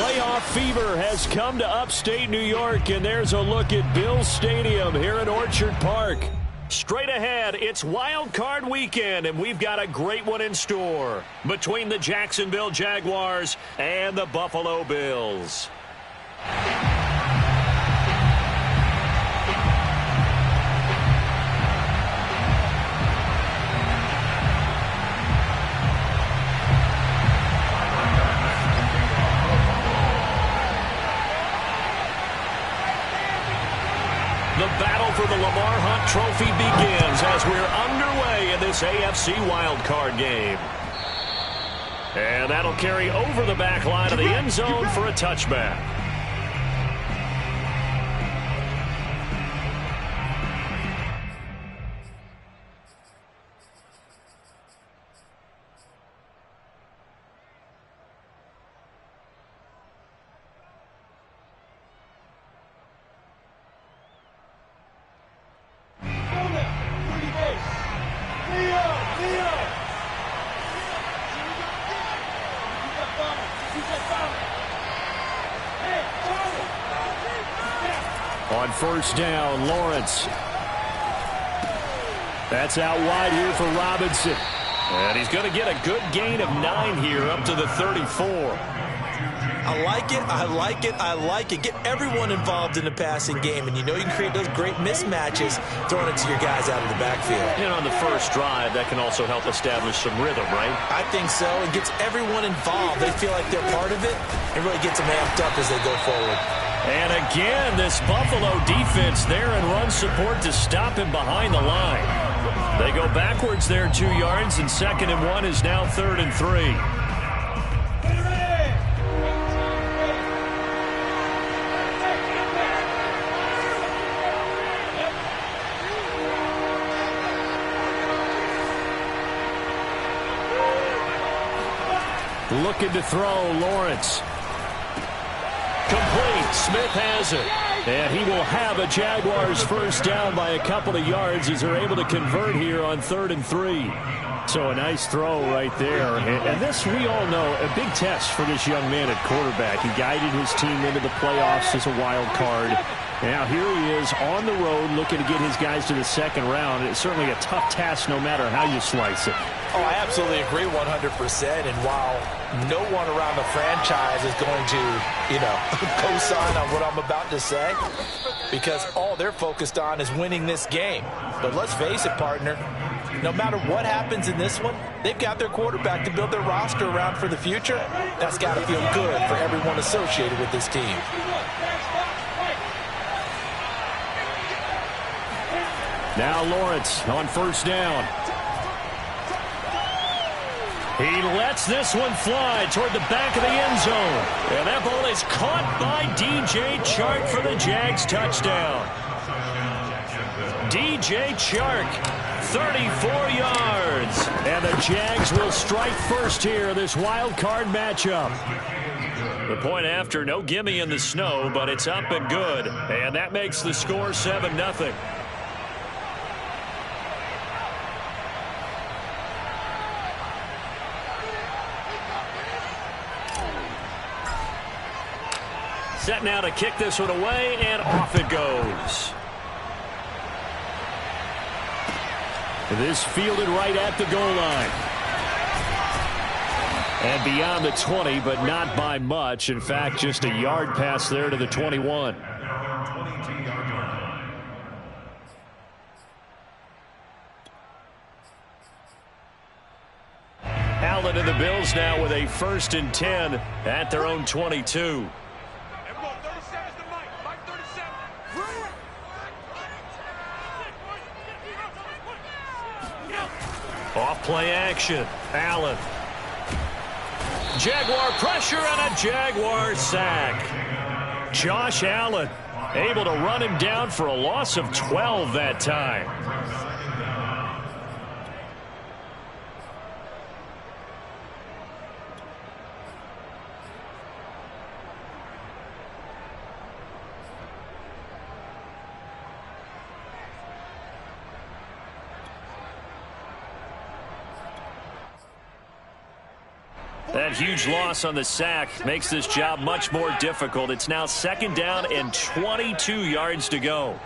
Playoff fever has come to upstate New York, and there's a look at Bills Stadium here at Orchard Park. Straight ahead, it's Wild Card Weekend, and we've got a great one in store between the Jacksonville Jaguars and the Buffalo Bills. The battle for the Lamar Hunt Trophy begins as we're underway in this AFC wildcard game. And that'll carry over the back line of the end zone for a touchback. On first down, Lawrence. That's out wide here for Robinson. And he's going to get a good gain of 9 here up to the 34. I like it, I like it, I like it. Get everyone involved in the passing game, and you know you can create those great mismatches throwing it to your guys out of the backfield. And on the first drive, that can also help establish some rhythm, right? I think so. It gets everyone involved. They feel like they're part of it. It really gets them amped up as they go forward. And again, this Buffalo defense there in run support to stop him behind the line. They go backwards there 2 yards, and 2nd and 1 is now 3rd and 3. Looking to throw, Lawrence. Complete. Smith has it. And he will have a Jaguars first down by a couple of yards as they're able to convert here on 3rd and 3. So a nice throw right there. And this, we all know, a big test for this young man at quarterback. He guided his team into the playoffs as a wild card. Now here he is on the road looking to get his guys to the 2nd round. It's certainly a tough task no matter how you slice it. Oh, I absolutely agree 100%. And while no one around the franchise is going to, co-sign on what I'm about to say, because all they're focused on is winning this game. But let's face it, partner, no matter what happens in this one, they've got their quarterback to build their roster around for the future. That's got to feel good for everyone associated with this team. Now Lawrence on first down. He lets this one fly toward the back of the end zone. And that ball is caught by DJ Chark for the Jags touchdown. DJ Chark, 34 yards. And the Jags will strike first here, this wild card matchup. The point after, no gimme in the snow, but it's up and good. And that makes the score 7-0. Set now to kick this one away, and off it goes. This fielded right at the goal line. And beyond the 20, but not by much. In fact, just a yard pass there to the 21. Allen and the Bills now with a 1st and 10 at their own 22. Off play action. Allen. Jaguar pressure and a Jaguar sack. Josh Allen able to run him down for a loss of 12 that time. That huge loss on the sack makes this job much more difficult. It's now 2nd down and 22 yards to go.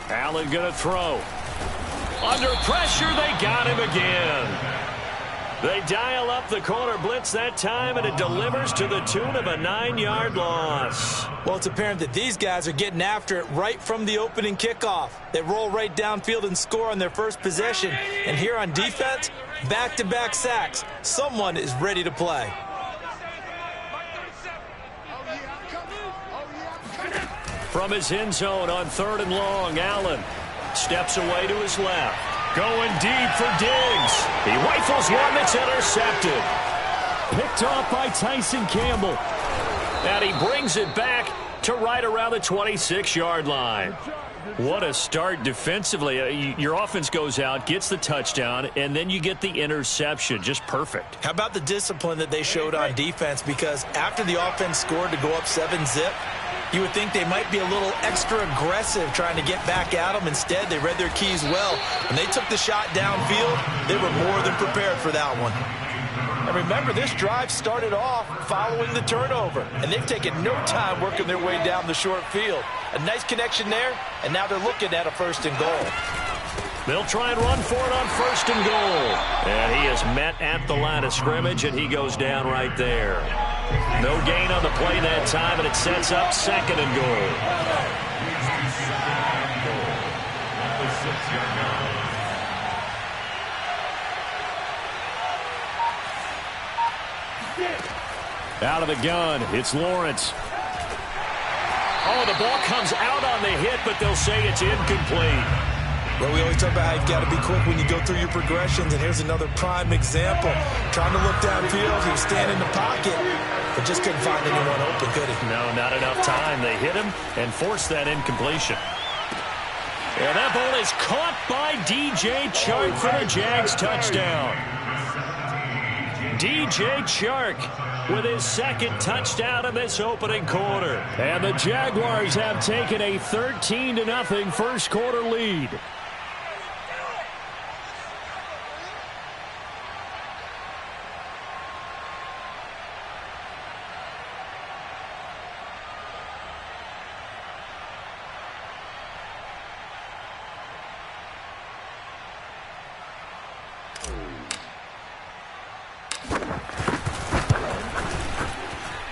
Allen going to throw. Under pressure, they got him again. They dial up the corner blitz that time, and it delivers to the tune of a 9-yard loss. Well, it's apparent that these guys are getting after it right from the opening kickoff. They roll right downfield and score on their first possession. And here on defense, back-to-back sacks. Someone is ready to play. From his end zone on 3rd and long, Allen steps away to his left. Going deep for Diggs. He rifles one that's intercepted. Picked off by Tyson Campbell. And he brings it back to right around the 26-yard line. What a start defensively. Your offense goes out, gets the touchdown, and then you get the interception. Just perfect. How about the discipline that they showed on defense? Because after the offense scored to go up 7-zip, you would think they might be a little extra aggressive trying to get back at them. Instead, they read their keys well. When they took the shot downfield, they were more than prepared for that one. And remember, this drive started off following the turnover, and they've taken no time working their way down the short field. A nice connection there, and now they're looking at a 1st and goal. They'll try and run for it on 1st and goal. And he is met at the line of scrimmage, and he goes down right there. No gain on the play that time, and it sets up 2nd and goal. Out of the gun, it's Lawrence. Oh, the ball comes out on the hit, but they'll say it's incomplete. Well, we always talk about how you've got to be quick when you go through your progressions, and here's another prime example. Trying to look downfield, he was standing in the pocket, but just couldn't find anyone open, could he? No, not enough time. They hit him and forced that incompletion. And that ball is caught by DJ Chark for the Jags touchdown. DJ Chark with his 2nd touchdown in this opening quarter. And the Jaguars have taken a 13-0 first quarter lead.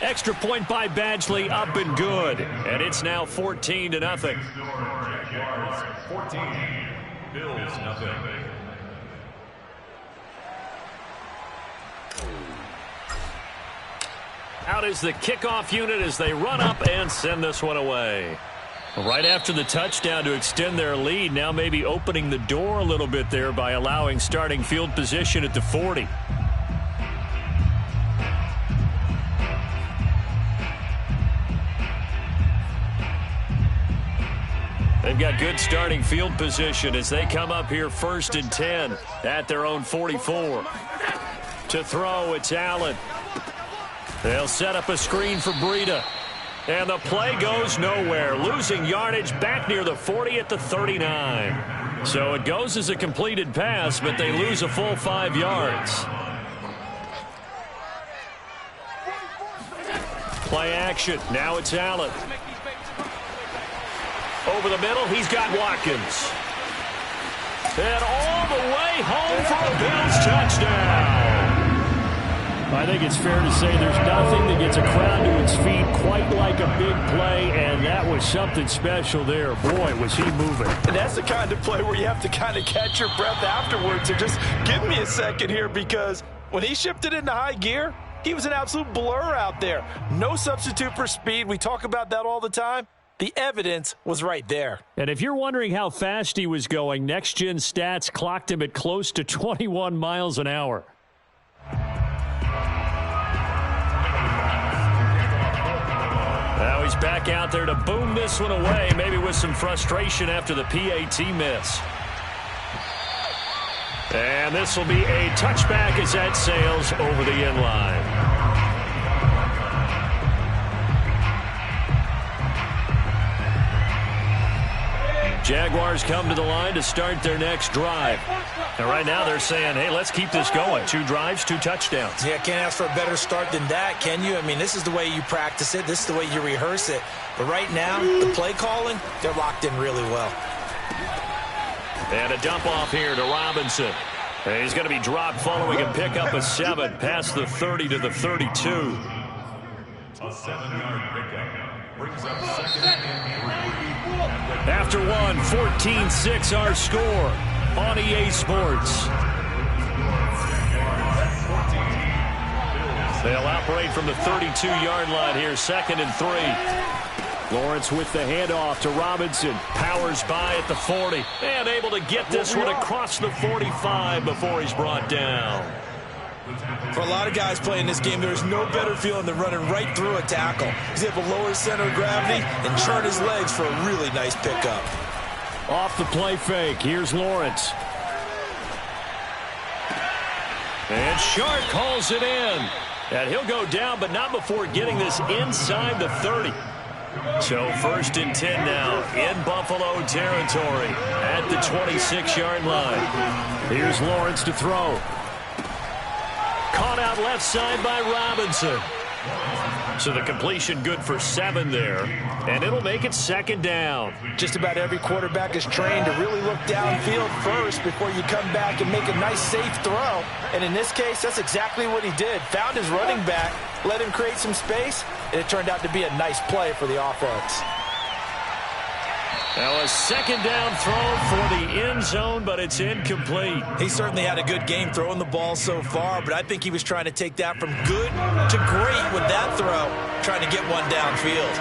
Extra point by Badgley, up and good. And it's now 14-0. Jaguars 14, Bills nothing. Out is the kickoff unit as they run up and send this one away. Right after the touchdown to extend their lead, now maybe opening the door a little bit there by allowing starting field position at the 40. They've got good starting field position as they come up here 1st and 10 at their own 44. To throw, it's Allen. They'll set up a screen for Breida. And the play goes nowhere. Losing yardage back near the 40 at the 39. So it goes as a completed pass, but they lose a full 5 yards. Play action. Now it's Allen. Over the middle, he's got Watkins. And all the way home for a Bills touchdown. I think it's fair to say there's nothing that gets a crowd to its feet quite like a big play, and that was something special there. Boy, was he moving. And that's the kind of play where you have to kind of catch your breath afterwards. So just give me a second here, because when he shifted into high gear, he was an absolute blur out there. No substitute for speed. We talk about that all the time. The evidence was right there. And if you're wondering how fast he was going, Next Gen Stats clocked him at close to 21 miles an hour. Now he's back out there to boom this one away, maybe with some frustration after the PAT miss. And this will be a touchback as that sails over the end line. Jaguars come to the line to start their next drive. And right now they're saying, hey, let's keep this going. 2 drives, 2 touchdowns. Yeah, can't ask for a better start than that, can you? I mean, this is the way you practice it. This is the way you rehearse it. But right now, the play calling, they're locked in really well. And a dump off here to Robinson. And he's going to be dropped following a pickup of 7 past the 30 to the 32. A 7-yard pickup brings up 2nd and 3. After one, 14-6 our score on EA Sports. They'll operate from the 32-yard line here, 2nd and 3. Lawrence with the handoff to Robinson. Powers by at the 40. And able to get this one across the 45 before he's brought down. For a lot of guys playing this game, there's no better feeling than running right through a tackle. He's able to lower his center of gravity and churn his legs for a really nice pickup. Off the play fake, here's Lawrence. And Shark calls it in. And he'll go down, but not before getting this inside the 30. So 1st and 10 now in Buffalo territory at the 26-yard line. Here's Lawrence to throw. Caught out left side by Robinson. So the completion good for 7 there. And it'll make it 2nd down. Just about every quarterback is trained to really look downfield first before you come back and make a nice, safe throw. And in this case, that's exactly what he did. Found his running back, let him create some space, and it turned out to be a nice play for the offense. Now a 2nd down throw for the end zone, but it's incomplete. He certainly had a good game throwing the ball so far, but I think he was trying to take that from good to great with that throw, trying to get one downfield.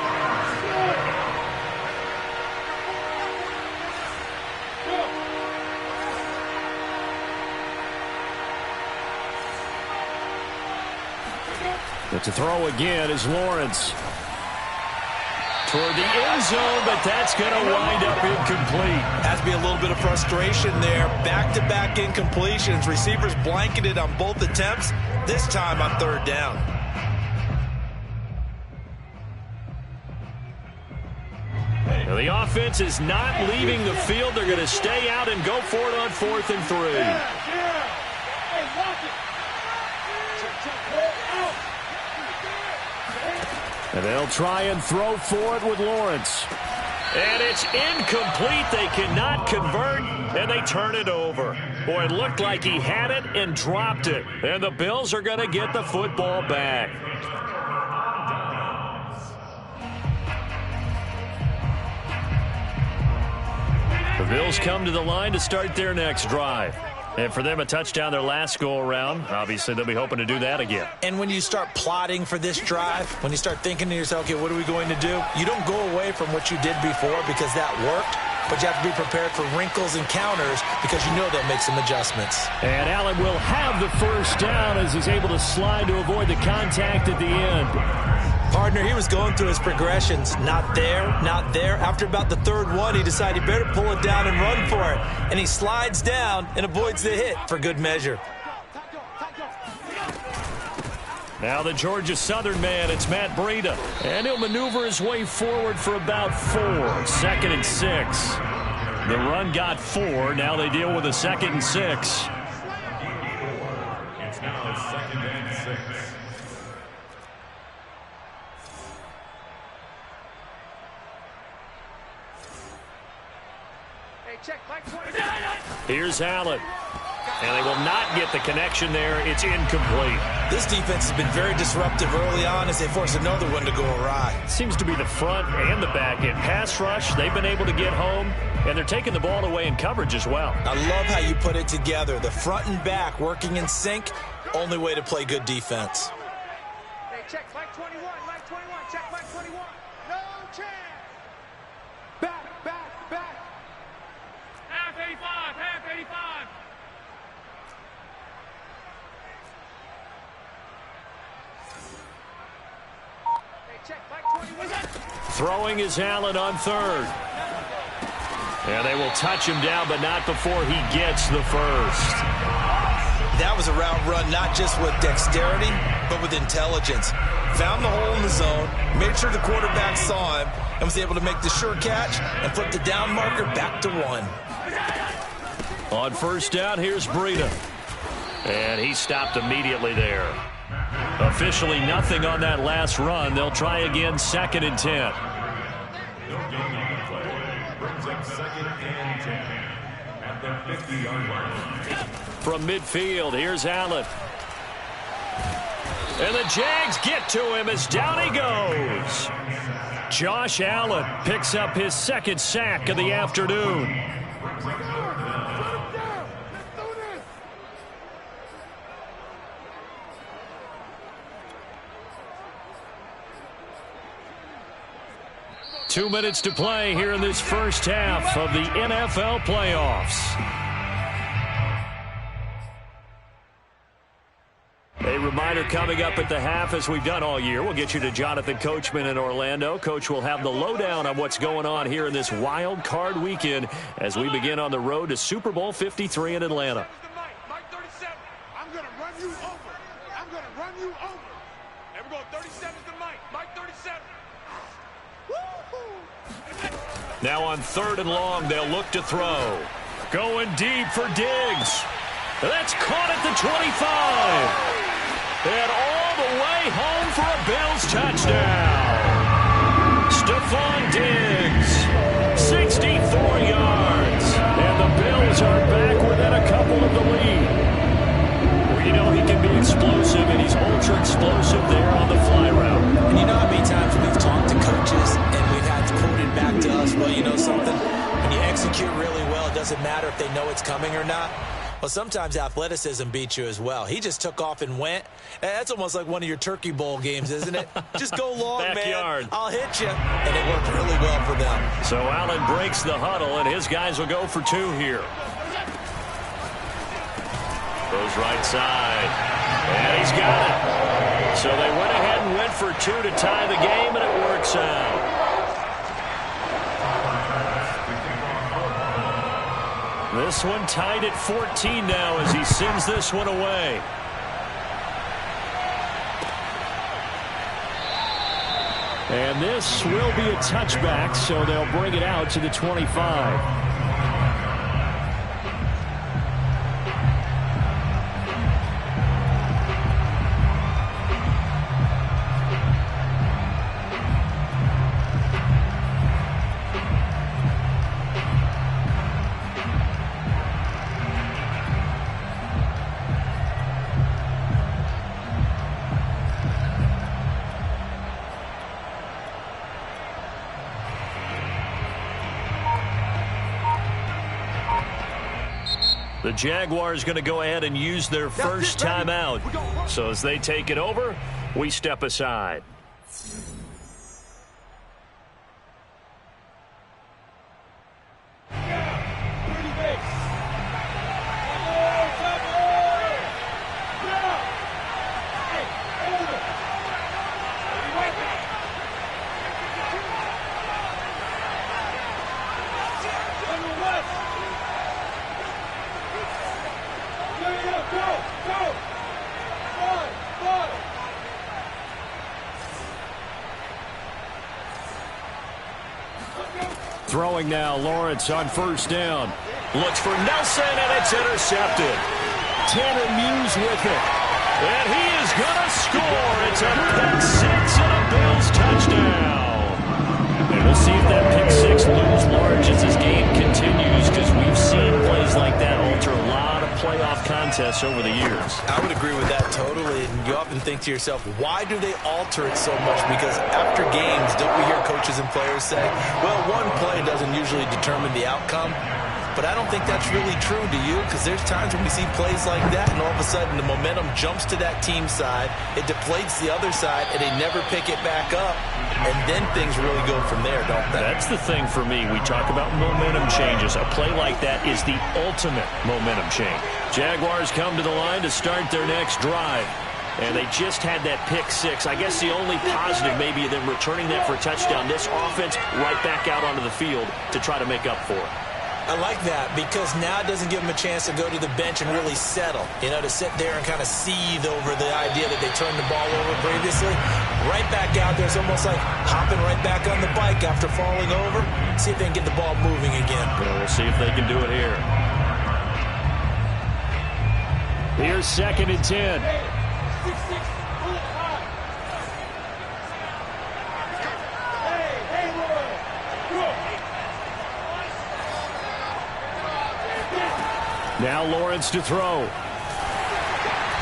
But to throw again is Lawrence. Toward the end zone, but that's going to wind up incomplete. Has to be a little bit of frustration there. Back-to-back incompletions. Receivers blanketed on both attempts, this time on 3rd down. Now the offense is not leaving the field. They're going to stay out and go for it on 4th and 3. And they'll try and throw for it with Lawrence. And it's incomplete. They cannot convert, and they turn it over. Boy, it looked like he had it and dropped it. And the Bills are going to get the football back. The Bills come to the line to start their next drive. And for them, a touchdown their last go-around. Obviously, they'll be hoping to do that again. And when you start plotting for this drive, when you start thinking to yourself, okay, what are we going to do? You don't go away from what you did before because that worked, but you have to be prepared for wrinkles and counters because you know they'll make some adjustments. And Allen will have the 1st down as he's able to slide to avoid the contact at the end. Partner, he was going through his progressions. Not there, not there. After about the 3rd one, he decided he better pull it down and run for it. And he slides down and avoids the hit for good measure. Now the Georgia Southern man, it's Matt Breida. And he'll maneuver his way forward for about 4. 2nd and 6. The run got 4. Now they deal with a 2nd and 6. It's now 2nd and 6. Here's Allen. And they will not get the connection there. It's incomplete. This defense has been very disruptive early on as they force another one to go awry. Seems to be the front and the back end. Pass rush, they've been able to get home, and they're taking the ball away in coverage as well. I love how you put it together. The front and back working in sync, only way to play good defense. Hey, check Mike 21, Mike 21, check Mike 21. No chance. Back. Half 85. Hey, check Mike 21. Throwing is Allen on 3rd. And they will touch him down, but not before he gets the 1st. That was a route run not just with dexterity, but with intelligence. Found the hole in the zone, made sure the quarterback saw him, and was able to make the sure catch and flip the down marker back to 1. On first down, here's Breida. And he stopped immediately there. Officially nothing on that last run. They'll try again, 2nd and 10. No gain on the play. Brings up 2nd and 10 at the 50-yard line. From midfield, here's Allen. And the Jags get to him as down he goes. Josh Allen picks up his 2nd sack of the afternoon. 2 minutes to play here in this first half of the NFL playoffs. A reminder coming up at the half, as we've done all year. We'll get you to Jonathan Coachman in Orlando. Coach will have the lowdown on what's going on here in this wild card weekend as we begin on the road to Super Bowl 53 in Atlanta. Mike 37. I'm going to run you over. I'm going to run you over. There we go. 37 is the Mike. Mike 37. Now on 3rd and long, they'll look to throw. Going deep for Diggs. That's caught at the 25. And all the way home for a Bills touchdown. Stephon Diggs, 64 yards. And the Bills are back within a couple of the lead. Well, you know he can be explosive, and he's ultra explosive there on the fly route. And you know how many times we've talked to coaches and we've had to quote it back to us, well, you know something? When you execute really well, it doesn't matter if they know it's coming or not. Well, sometimes athleticism beats you as well. He just took off and went. That's almost like one of your Turkey Bowl games, isn't it? Just go long, Backyard. man. I'll hit you. And it worked really well for them. So Allen breaks the huddle, and his guys will go for 2 here. Goes right side. And he's got it. So they went ahead and went for 2 to tie the game, and it works out. This one tied at 14 now as he sends this one away. And this will be a touchback, so they'll bring it out to the 25. The Jaguars going to go ahead and use their first timeout. So as they take it over, we step aside. Throwing now, Lawrence on first down. Looks for Nelson, and it's intercepted. Tanner Muse with it. And he is going to score. It's a pick six and a Bills touchdown. And we'll see if that pick six looms large as this game continues, because we've seen plays like that alter a lot of playoff contests over the years. I would agree with that totally. And you often think to yourself, why do they alter it so much? Because after games, don't we hear coaches and players say, well, one play doesn't usually determine the outcome? But I don't think that's really true, do you? Because there's times when we see plays like that, and all of a sudden the momentum jumps to that team side, it deflates the other side, and they never pick it back up, and then things really go from there, don't they? That's the thing for me. We talk about momentum changes. A play like that is the ultimate momentum change. Jaguars come to the line to start their next drive. And they just had that pick six. I guess the only positive maybe of them returning that for a touchdown. This offense right back out onto the field to try to make up for it. I like that because now it doesn't give them a chance to go to the bench and really settle. You know, to sit there and kind of seethe over the idea that they turned the ball over previously. Right back out there. It's almost like hopping right back on the bike after falling over. See if they can get the ball moving again. Well, we'll see if they can do it here. Here's 2nd and 10. Now Lawrence to throw.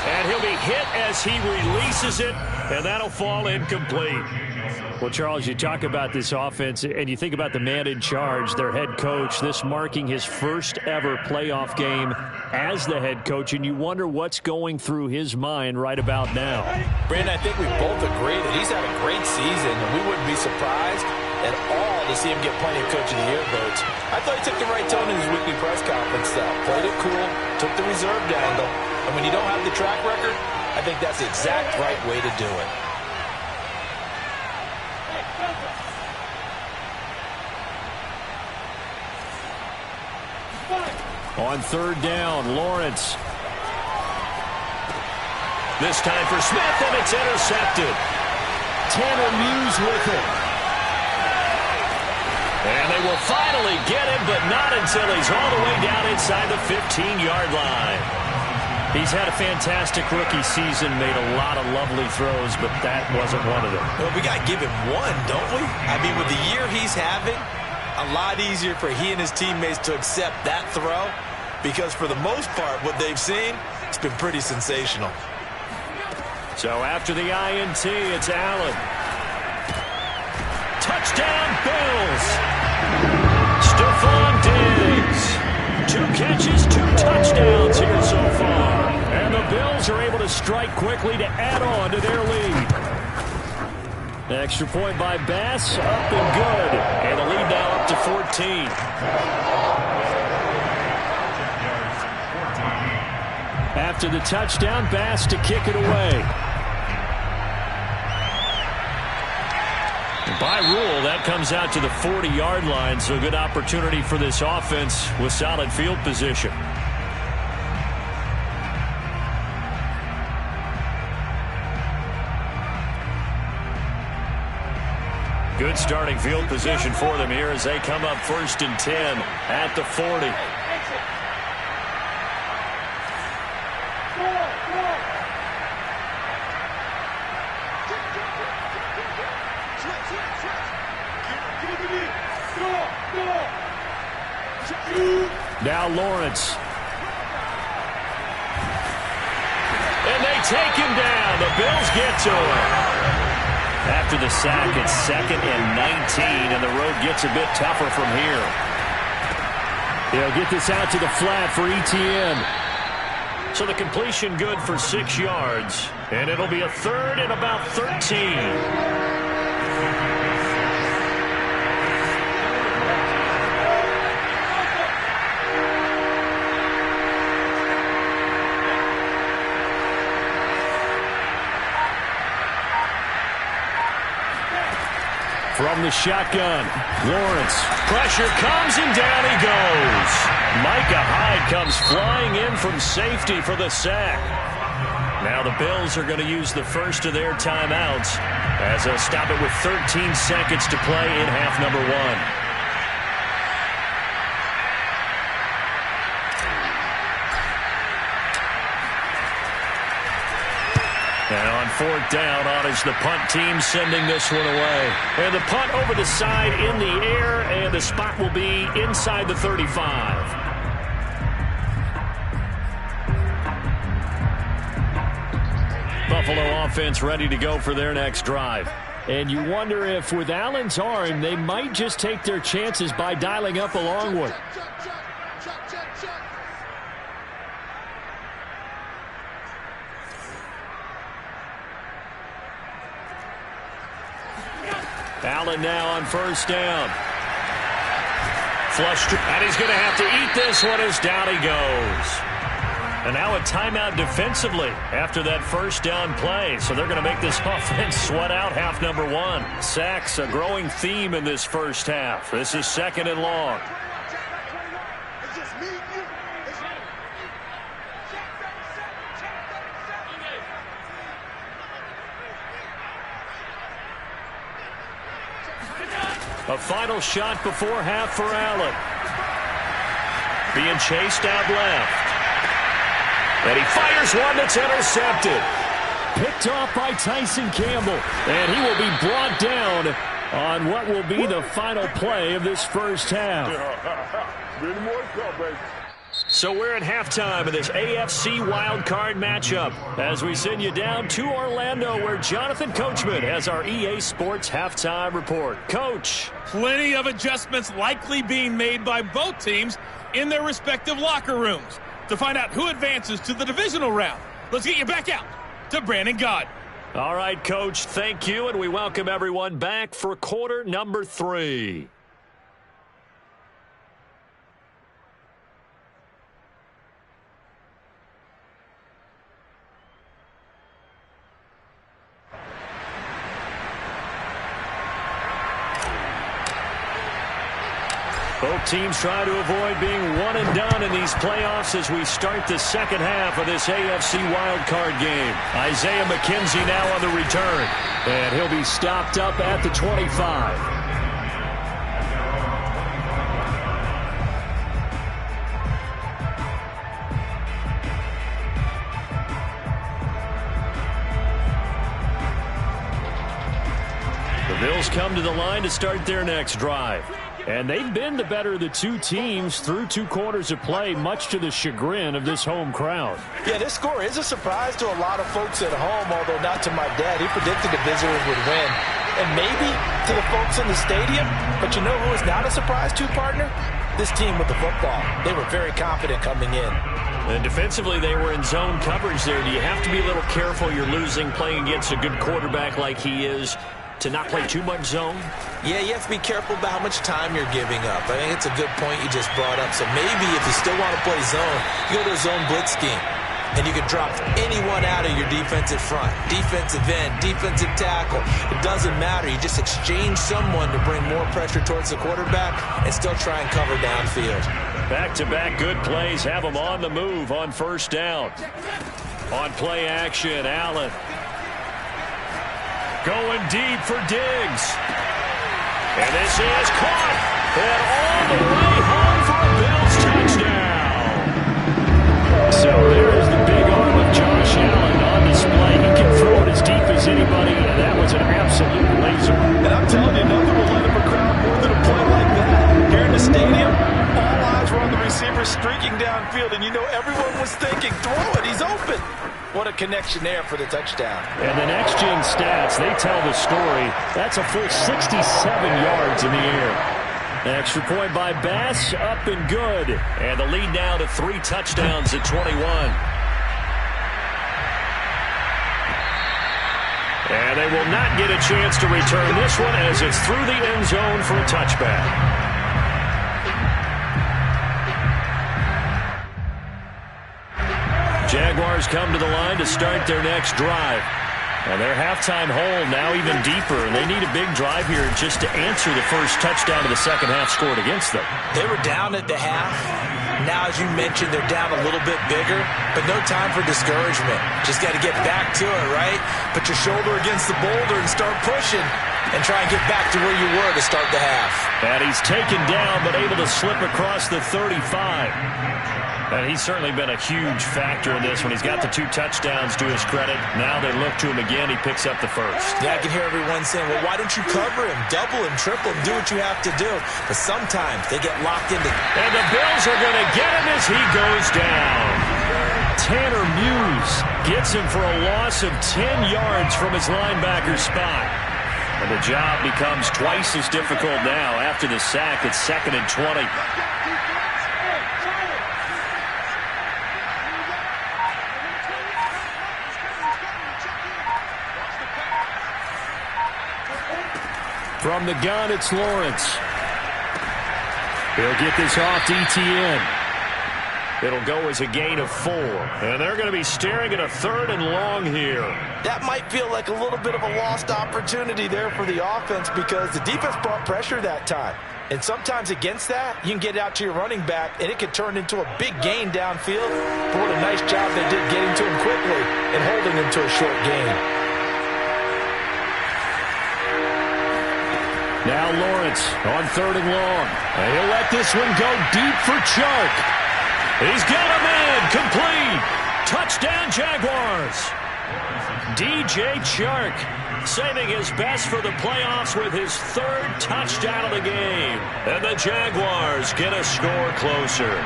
And he'll be hit as he releases it, and that'll fall incomplete. Well, Charles, you talk about this offense, and you think about the man in charge, their head coach, this marking his first ever playoff game as the head coach, and you wonder what's going through his mind right about now. Brandon, I think we both agree that he's had a great season, and we wouldn't be surprised at all to see him get plenty of Coach of the Year votes. I thought he took the right tone in his weekly press conference, though. Played it cool, took the reserved angle, and when you don't have the track record, I think that's the exact right way to do it. On 3rd down, Lawrence. This time for Smith, and it's intercepted. Tanner Muse with it. And they will finally get him, but not until he's all the way down inside the 15-yard line. He's had a fantastic rookie season, made a lot of lovely throws, but that wasn't one of them. Well, we got to give him one, don't we? I mean, with the year he's having, a lot easier for he and his teammates to accept that throw because for the most part, what they've seen, it's been pretty sensational. So after the INT, it's Allen. Touchdown, Bills. Stephon Diggs. 2 catches, 2 touchdowns here so far. And the Bills are able to strike quickly to add on to their lead. Extra point by Bass, up and good. And the lead now up to 14. After the touchdown, Bass to kick it away. By rule, that comes out to the 40-yard line, so good opportunity for this offense with solid field position. Good starting field position for them here as they come up 1st and 10 at the 40. Now Lawrence. And they take him down. The Bills get to him. After the sack, it's 2nd and 19, and the road gets a bit tougher from here. They'll get this out to the flat for ETN. So the completion good for 6 yards, and it'll be a 3rd and about 13. From the shotgun, Lawrence. Pressure comes, and down he goes. Micah Hyde comes flying in from safety for the sack. Now the Bills are going to use the first of their timeouts as they'll stop it with 13 seconds to play in half number 1. And on 4th down, on is the punt team sending this one away. And the punt over the side in the air, and the spot will be inside the 35. Buffalo offense ready to go for their next drive. And you wonder if with Allen's arm, they might just take their chances by dialing up a long one. Allen now on 1st down. Flushed, and he's going to have to eat this one as down he goes. And now a timeout defensively after that 1st down play. So they're going to make this offense sweat out half number 1. Sacks, a growing theme in this first half. This is 2nd and long. A final shot before half for Allen. Being chased out left. And he fires one that's intercepted. Picked off by Tyson Campbell. And he will be brought down on what will be the final play of this first half. So we're at halftime of this AFC wildcard matchup as we send you down to Orlando where Jonathan Coachman has our EA Sports halftime report. Coach. Plenty of adjustments likely being made by both teams in their respective locker rooms. To find out who advances to the divisional round, let's get you back out to Brandon Gott. All right, Coach, thank you, and we welcome everyone back for quarter number 3. Both teams try to avoid being one and done in these playoffs as we start the second half of this AFC wildcard game. Isaiah McKenzie now on the return, and he'll be stopped up at the 25. The Bills come to the line to start their next drive. And they've been the better of the two teams through 2 quarters of play, much to the chagrin of this home crowd. Yeah, this score is a surprise to a lot of folks at home, although not to my dad. He predicted the visitors would win. And maybe to the folks in the stadium. But you know who is not a surprise to, partner? This team with the football. They were very confident coming in. And defensively, they were in zone coverage there. Do you have to be a little careful? You're losing, playing against a good quarterback like he is, to not play too much zone? Yeah, you have to be careful about how much time you're giving up. I think it's a good point you just brought up. So maybe if you still want to play zone, you go to a zone blitz scheme. And you can drop anyone out of your defensive front. Defensive end, defensive tackle. It doesn't matter. You just exchange someone to bring more pressure towards the quarterback and still try and cover downfield. Back-to-back good plays have them on the move on first down. On play action, Allen. Going deep for Diggs. And this is caught. And all the way home for a Bills touchdown. So there's the big arm of Josh Allen on display. He can throw it as deep as anybody, and that was an absolute laser. And I'm telling you, nothing will light up a crowd more than a play like that. Here in the stadium, all eyes were on the receiver streaking downfield, and you know everyone was thinking, throw it, he's open. What a connection there for the touchdown. And the next-gen stats, they tell the story. That's a full 67 yards in the air. Extra point by Bass, up and good. And the lead now to 3 touchdowns at 21. And they will not get a chance to return this one as it's through the end zone for a touchback. Jaguars come to the line to start their next drive. And their halftime hole now even deeper. And they need a big drive here just to answer the first touchdown of the second half scored against them. They were down at the half. Now, as you mentioned, they're down a little bit bigger, but no time for discouragement. Just got to get back to it, right? Put your shoulder against the boulder and start pushing and try and get back to where you were to start the half. And he's taken down but able to slip across the 35. And he's certainly been a huge factor in this one. He's got the 2 touchdowns to his credit. Now they look to him again. He picks up the first. Yeah, I can hear everyone saying, well, why don't you cover him, double him, triple him, do what you have to do. But sometimes they get locked into. And the Bills are going to get him as he goes down. Tanner Muse gets him for a loss of 10 yards from his linebacker spot. And the job becomes twice as difficult now after the sack. It's 2nd and 20. From the gun, it's Lawrence. He'll get this off to ETN. It'll go as a gain of 4. And they're going to be staring at a 3rd and long here. That might feel like a little bit of a lost opportunity there for the offense because the defense brought pressure that time. And sometimes against that, you can get it out to your running back, and it can turn into a big gain downfield. But what a nice job they did getting to him quickly and holding him to a short gain. Now Lawrence on 3rd and long. And he'll let this one go deep for Chark. He's got a man. Complete. Touchdown, Jaguars. DJ Chark saving his best for the playoffs with his 3rd touchdown of the game. And the Jaguars get a score closer.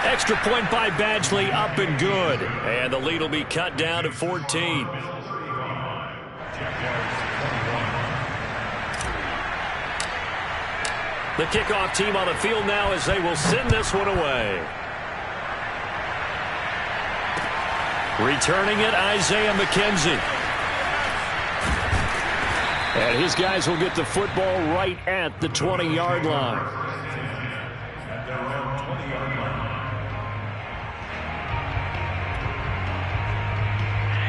Extra point by Badgley, up and good. And the lead will be cut down to 14. The kickoff team on the field now as they will send this one away. Returning it, Isaiah McKenzie. And his guys will get the football right at the 20-yard line. At their own 20-yard line.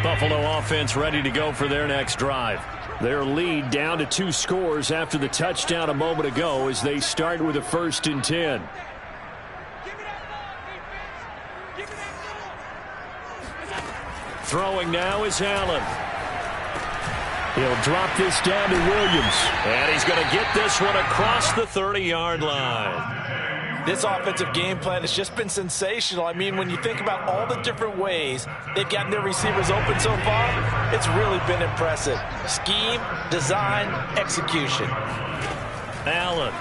Buffalo offense ready to go for their next drive. Their lead down to 2 scores after the touchdown a moment ago as they start with a 1st and 10. Throwing now is Allen. He'll drop this down to Williams. And he's going to get this one across the 30-yard line. This offensive game plan has just been sensational. I mean, when you think about all the different ways they've gotten their receivers open so far, it's really been impressive. Scheme, design, execution. Allen.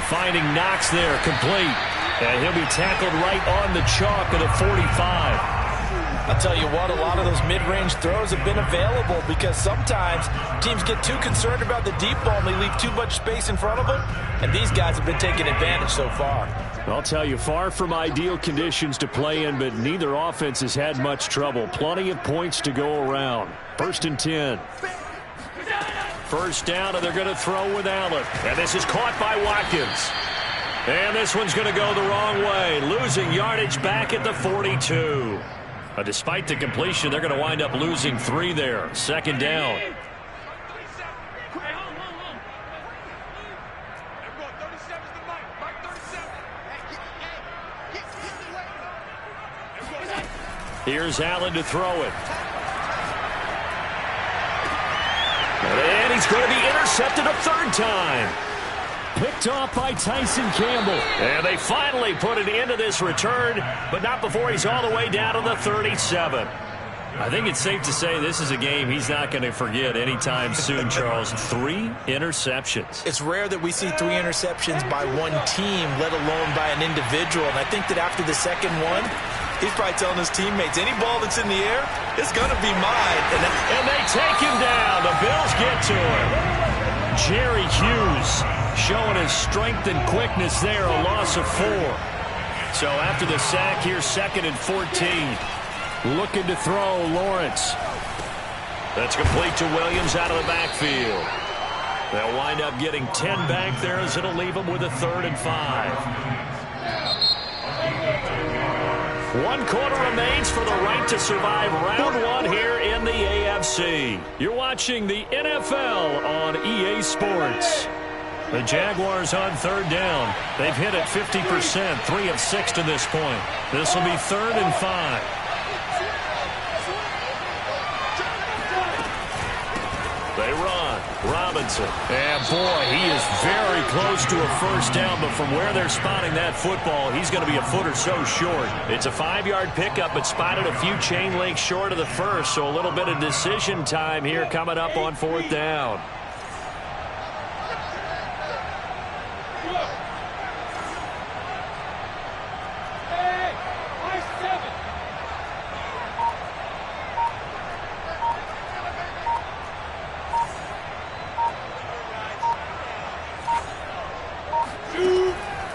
Finding Knox there, complete. And he'll be tackled right on the chalk of the 45. I'll tell you what, a lot of those mid-range throws have been available because sometimes teams get too concerned about the deep ball and they leave too much space in front of them, and these guys have been taking advantage so far. I'll tell you, far from ideal conditions to play in, but neither offense has had much trouble. Plenty of points to go around. 1st and 10. First down, and they're going to throw with Allen. And this is caught by Watkins. And this one's going to go the wrong way, losing yardage back at the 42. Despite the completion, they're going to wind up losing 3 there. 2nd down. Here's Allen to throw it. And he's going to be intercepted a 3rd time. Picked off by Tyson Campbell. And they finally put an end to this return, but not before he's all the way down to the 37. I think it's safe to say this is a game he's not going to forget anytime soon, Charles. 3 interceptions. It's rare that we see 3 interceptions by one team, let alone by an individual. And I think that after the 2nd one, he's probably telling his teammates, any ball that's in the air, it's going to be mine. And they take him down. The Bills get to him. Jerry Hughes showing his strength and quickness there, a loss of 4. So after the sack here, 2nd and 14. Looking to throw, Lawrence. That's complete to Williams out of the backfield. They'll wind up getting 10 back there as it'll leave them with a 3rd and 5. 1 quarter remains for the right to survive round 1 here in the AFC. You're watching the NFL on EA Sports. The Jaguars on 3rd down. They've hit it 50%, 3 of 6 to this point. This will be 3rd and 5. They run. Robinson. And boy, he is very close to a 1st down, but from where they're spotting that football, he's going to be a foot or so short. It's a 5-yard pickup, but spotted a few chain links short of the 1st, so a little bit of decision time here coming up on 4th down.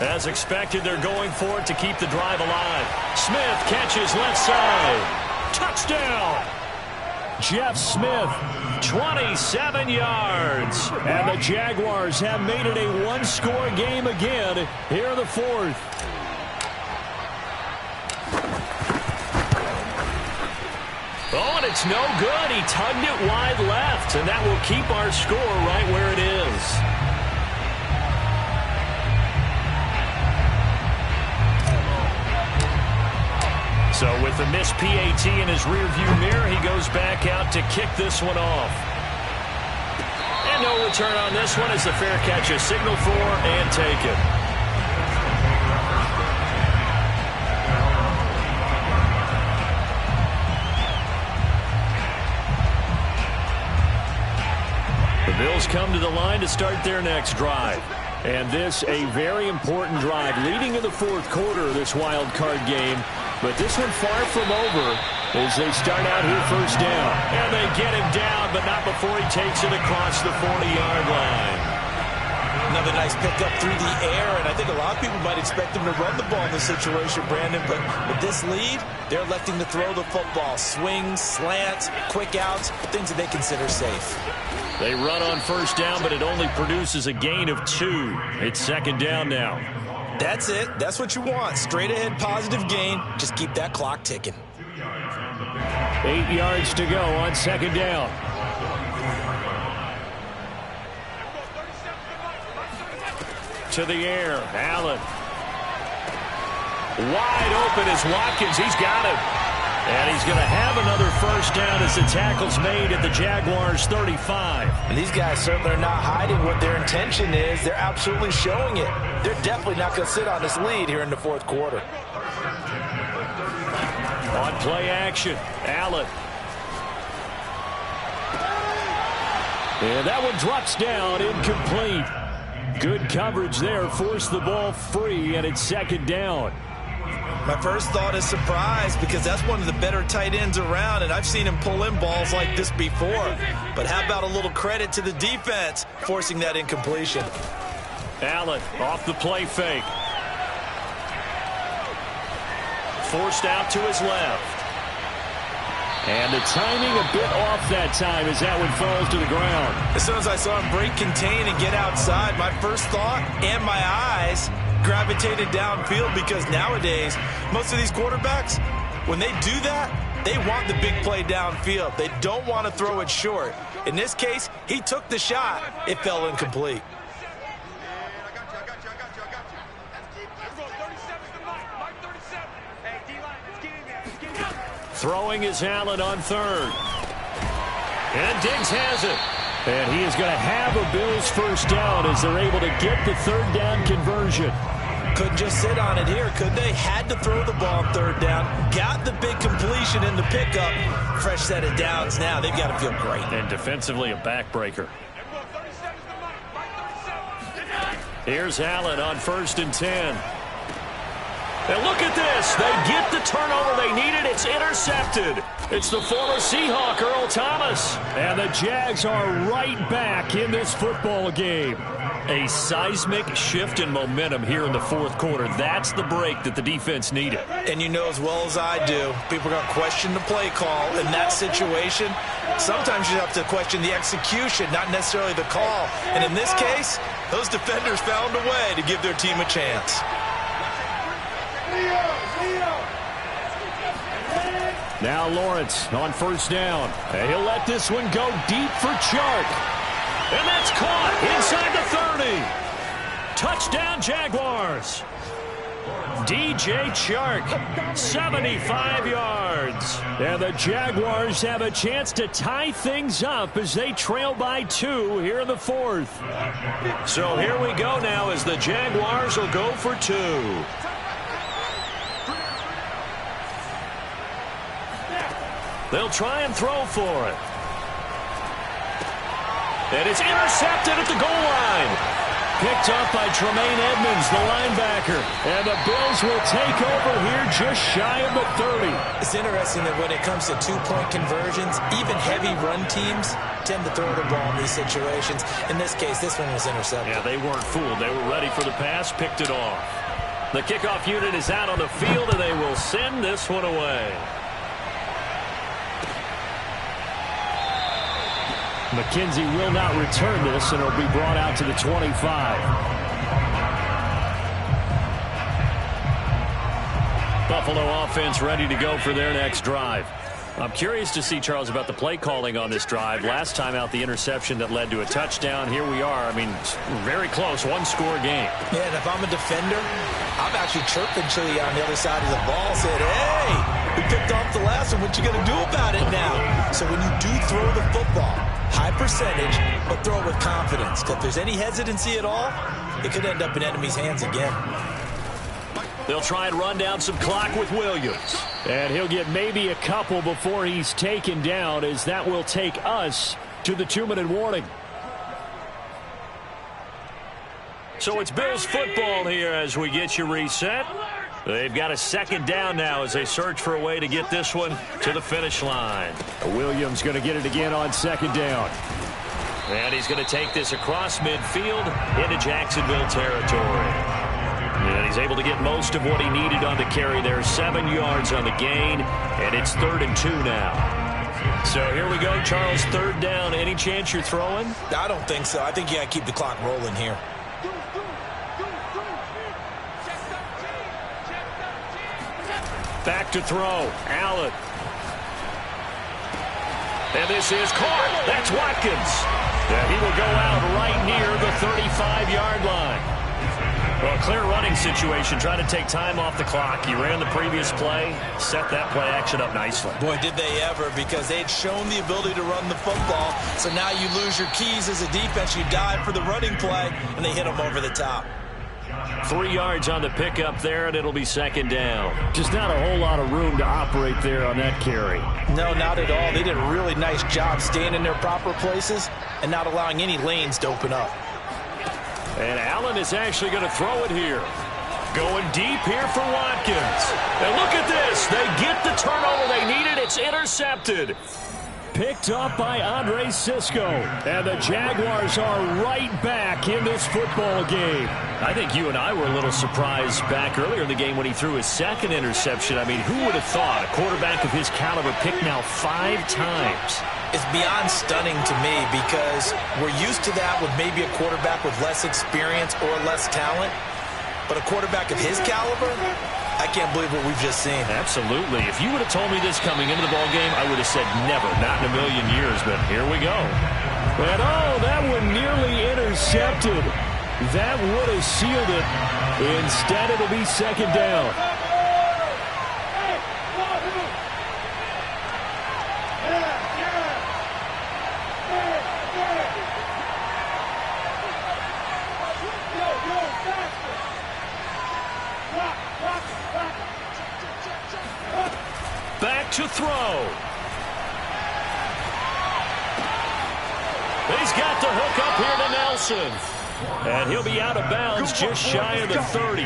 As expected, they're going for it to keep the drive alive. Smith catches left side. Touchdown! Jeff Smith, 27 yards. And the Jaguars have made it a 1-score game again here in the 4th. it's no good. He tugged it wide left, and that will keep our score right where it is. So with the missed PAT in his rearview mirror, he goes back out to kick this one off. And no return on this one as the fair catch is signaled for and taken. The Bills come to the line to start their next drive. And this a very important drive leading in the fourth quarter of this wild card game. But this one far from over as they start out here first down. And they get him down, but not before he takes it across the 40-yard line. Another nice pickup through the air, and I think a lot of people might expect him to run the ball in this situation, Brandon. But with this lead, they're electing to throw the football. Swings, slants, quick outs, things that they consider safe. They run on first down, but it only produces a gain of 2. It's second down now. That's it. That's what you want. Straight ahead, positive gain. Just keep that clock ticking. 8 yards to go on second down. To the air, Allen. Wide open is Watkins. He's got him. And he's going to have another first down as the tackle's made at the Jaguars' 35. And these guys certainly are not hiding what their intention is. They're absolutely showing it. They're definitely not going to sit on this lead here in the fourth quarter. On play action, Allen. And that one drops down, incomplete. Good coverage there, forced the ball free, and it's second down. My first thought is surprise because that's one of the better tight ends around, and I've seen him pull in balls like this before. But how about a little credit to the defense forcing that incompletion? Allen off the play fake. Forced out to his left. And the timing a bit off that time as that one falls to the ground. As soon as I saw him break contain and get outside, my first thought and my eyes gravitated downfield because nowadays, most of these quarterbacks, when they do that, they want the big play downfield. They don't want to throw it short. In this case, he took the shot. It fell incomplete. Throwing is Allen on third. And Diggs has it. And he is going to have a Bills first down as they're able to get the third down conversion. Couldn't just sit on it here, could they? Had to throw the ball on third down. Got the big completion in the pickup. Fresh set of downs now. They've got to feel great. And defensively a backbreaker. Here's Allen on 1st and 10. And look at this. They get the turnover they needed. It's intercepted. It's the former Seahawk, Earl Thomas. And the Jags are right back in this football game. A seismic shift in momentum here in the fourth quarter. That's the break that the defense needed. And you know as well as I do, people are going to question the play call in that situation. Sometimes you have to question the execution, not necessarily the call. And in this case, those defenders found a way to give their team a chance. Now Lawrence on first down. He'll let this one go deep for Chark. And that's caught inside the 30. Touchdown Jaguars. DJ Chark, 75 yards. And the Jaguars have a chance to tie things up as they trail by 2 here in the fourth. So here we go now as the Jaguars will go for 2. They'll try and throw for it. And it's intercepted at the goal line. Picked up by Tremaine Edmonds, the linebacker. And the Bills will take over here just shy of the 30. It's interesting that when it comes to two-point conversions, even heavy run teams tend to throw the ball in these situations. In this case, this one was intercepted. Yeah, they weren't fooled. They were ready for the pass, picked it off. The kickoff unit is out on the field, and they will send this one away. McKenzie will not return this, and it'll be brought out to the 25. Buffalo offense ready to go for their next drive. I'm curious to see, Charles, about the play calling on this drive. Last time out, the interception that led to a touchdown. Here we are. I mean, very close, one-score game. Yeah, and if I'm a defender, I'm actually chirping to you on the other side of the ball, saying, hey, we picked off the last one. What you going to do about it now? So when you do throw the football, high percentage, but throw it with confidence. Because if there's any hesitancy at all, it could end up in enemy's hands again. They'll try and run down some clock with Williams. And he'll get maybe a couple before he's taken down, as that will take us to the 2-minute warning. So it's Bills football here as we get you reset. They've got a second down now as they search for a way to get this one to the finish line. Williams going to get it again on second down. And he's going to take this across midfield into Jacksonville territory. And he's able to get most of what he needed on the carry there. 7 yards on the gain, and it's 3rd and 2 now. So here we go, Charles, 3rd down. Any chance you're throwing? I don't think so. I think you got to keep the clock rolling here. Back to throw. Allen. And this is caught. That's Watkins. And he will go out right near the 35-yard line. Well, clear running situation, trying to take time off the clock. He ran the previous play, set that play action up nicely. Boy, did they ever, because they'd shown the ability to run the football. So now you lose your keys as a defense. You dive for the running play, and they hit them over the top. 3 yards on the pickup there, and it'll be 2nd down. Just not a whole lot of room to operate there on that carry. No, not at all. They did a really nice job staying in their proper places and not allowing any lanes to open up. And Allen is actually going to throw it here. Going deep here for Watkins. And look at this. They get the turnover they needed. It's intercepted. Picked up by Andre Sisco. And the Jaguars are right back in this football game. I think you and I were a little surprised back earlier in the game when he threw his 2nd interception. I mean, who would have thought a quarterback of his caliber picked now 5 times? It's beyond stunning to me, because we're used to that with maybe a quarterback with less experience or less talent. But a quarterback of his caliber, I can't believe what we've just seen. Absolutely. If you would have told me this coming into the ballgame, I would have said never, not in a million years. But here we go. And oh, that one nearly intercepted. That would have sealed it. Instead, it'll be 2nd down. Back to throw. He's got the hook up here to Nelson. And he'll be out of bounds just shy of the 30.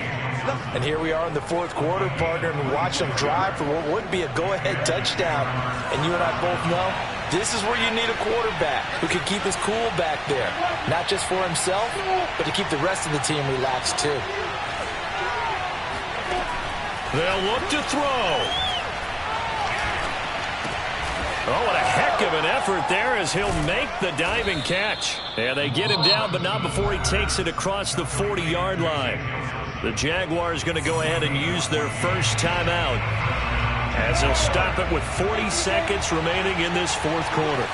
And here we are in the 4th quarter, partner, and watch them drive for what would be a go-ahead touchdown. And you and I both know this is where you need a quarterback who can keep his cool back there. Not just for himself, but to keep the rest of the team relaxed too. They'll look to throw. Oh, what a heck of an effort there as he'll make the diving catch. And they get him down, but not before he takes it across the 40-yard line. The Jaguars going to go ahead and use their first timeout as they'll stop it with 40 seconds remaining in this 4th quarter.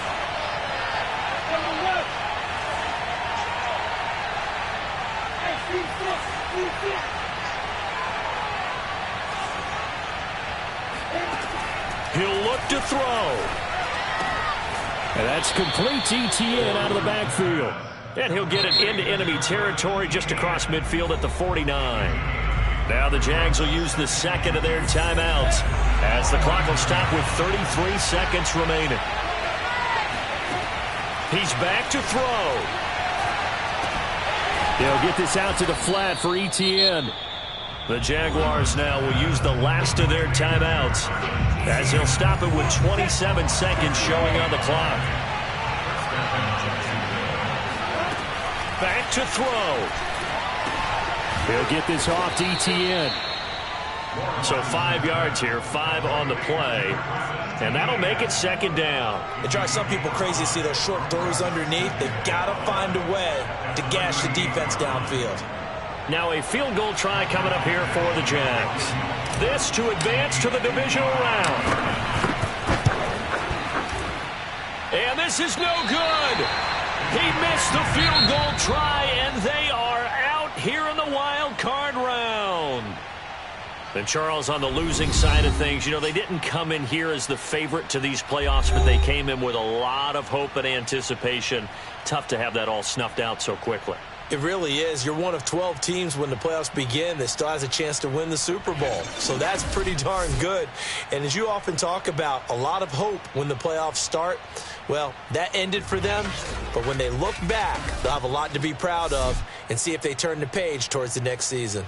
He'll look to throw. And that's complete ETN out of the backfield. And he'll get it into enemy territory just across midfield at the 49. Now the Jags will use the 2nd of their timeouts as the clock will stop with 33 seconds remaining. He's back to throw. They'll get this out to the flat for ETN. The Jaguars now will use the last of their timeouts as they'll stop it with 27 seconds showing on the clock. Back to throw. He'll get this off to ETN. So 5 yards here, 5 on the play. And that'll make it 2nd down. It drives some people crazy to see those short throws underneath. They've got to find a way to gash the defense downfield. Now a field goal try coming up here for the Jags. This to advance to the divisional round. this is no good. He missed the field goal try, and they are out here in the wild card round. And Charles, on the losing side of things, you know, they didn't come in here as the favorite to these playoffs, but they came in with a lot of hope and anticipation. Tough to have that all snuffed out so quickly. It really is. You're one of 12 teams when the playoffs begin that still has a chance to win the Super Bowl. So that's pretty darn good. And as you often talk about, a lot of hope when the playoffs start. Well, that ended for them. But when they look back, they'll have a lot to be proud of and see if they turn the page towards the next season.